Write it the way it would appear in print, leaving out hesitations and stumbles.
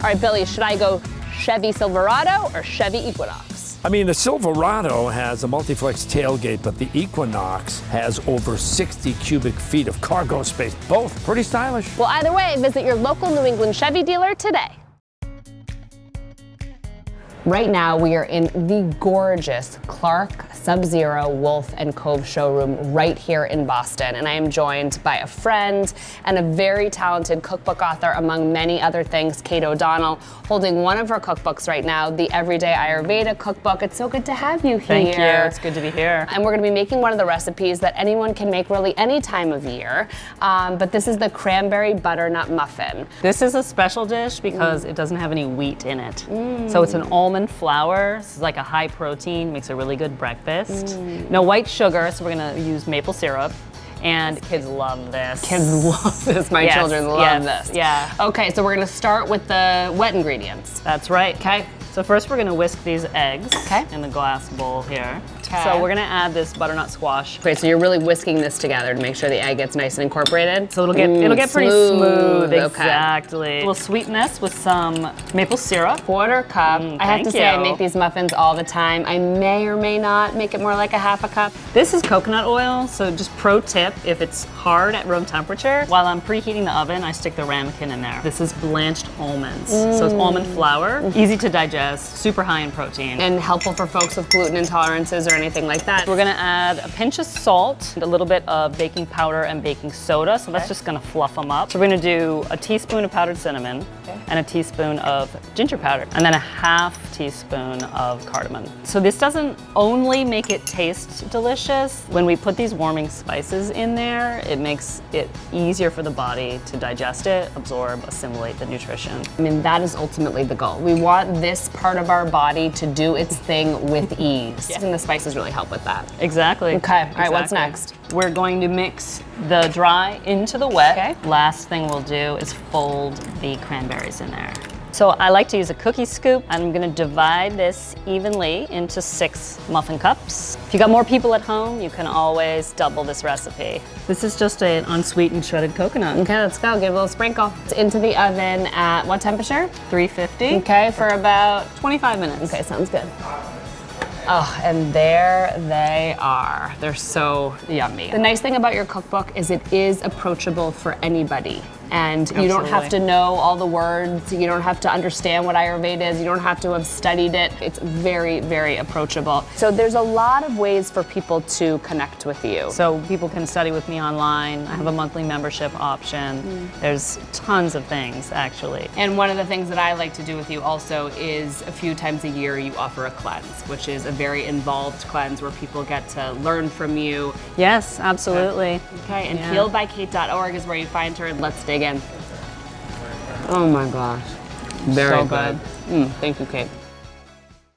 All right, Billy, should I go Chevy Silverado or Chevy Equinox? I mean, the Silverado has a multi-flex tailgate, but the Equinox has over 60 cubic feet of cargo space. Both pretty stylish. Well, either way, visit your local New England Chevy dealer today. Right now, we are in the gorgeous Clarke Sub-Zero Wolf and Cove showroom right here in Boston. And I am joined by a friend and a very talented cookbook author, among many other things, Kate O'Donnell, holding one of her cookbooks right now, the Everyday Ayurveda cookbook. It's so good to have you here. Thank you, it's good to be here. And we're gonna be making one of the recipes that anyone can make really any time of year. But this is the Cranberry Butternut Muffin. This is a special dish because it doesn't have any wheat in it. So it's an almond flour. This is like a high protein, makes a really good breakfast. No white sugar, so we're gonna use maple syrup. And kids love this. Kids love this. My children love this. Yeah. Okay, so we're gonna start with the wet ingredients. That's right. Okay. So first we're gonna whisk these eggs Okay. in the glass bowl here. Okay. So we're gonna add this butternut squash. Okay, so you're really whisking this together to make sure the egg gets nice and incorporated. So it'll get pretty smooth. Okay. Exactly. We'll sweeten this with some maple syrup. Quarter cup. I have to say, I make these muffins all the time. I may or may not make it more like a half a cup. This is coconut oil, so just pro tip, if it's hard at room temperature, while I'm preheating the oven, I stick the ramekin in there. This is blanched almonds. So it's almond flour, easy to digest, super high in protein. And helpful for folks with gluten intolerances or anything like that. We're gonna add a pinch of salt, and a little bit of baking powder and baking soda, so that's just gonna fluff them up. So we're gonna do a teaspoon of powdered cinnamon and a teaspoon of ginger powder, and then a half teaspoon of cardamom. So this doesn't only make it taste delicious. When we put these warming spices in there, it makes it easier for the body to digest it, absorb, assimilate the nutrition. I mean, that is ultimately the goal. We want this part of our body to do its thing with ease. And the spices really help with that. Exactly. Okay, all right, what's next? We're going to mix the dry into the wet. Okay. Last thing we'll do is fold the cranberries in there. So I like to use a cookie scoop. I'm gonna divide this evenly into 6 muffin cups. If you got more people at home, you can always double this recipe. This is just an unsweetened shredded coconut. Okay, let's go, give it a little sprinkle. It's into the oven at what temperature? 350. Okay, for about 25 minutes. Okay, sounds good. Oh, and there they are. They're so yummy. The nice thing about your cookbook is it is approachable for anybody. And you don't have to know all the words. You don't have to understand what Ayurveda is. You don't have to have studied it. It's very, very approachable. So there's a lot of ways for people to connect with you. So people can study with me online. I have a monthly membership option. There's tons of things, actually. And one of the things that I like to do with you also is a few times a year you offer a cleanse, which is a very involved cleanse where people get to learn from you. Yes, absolutely. Okay, and healedbykate.org is where you find her. Let's dig in. Oh my gosh. Very good. Thank you, Kate.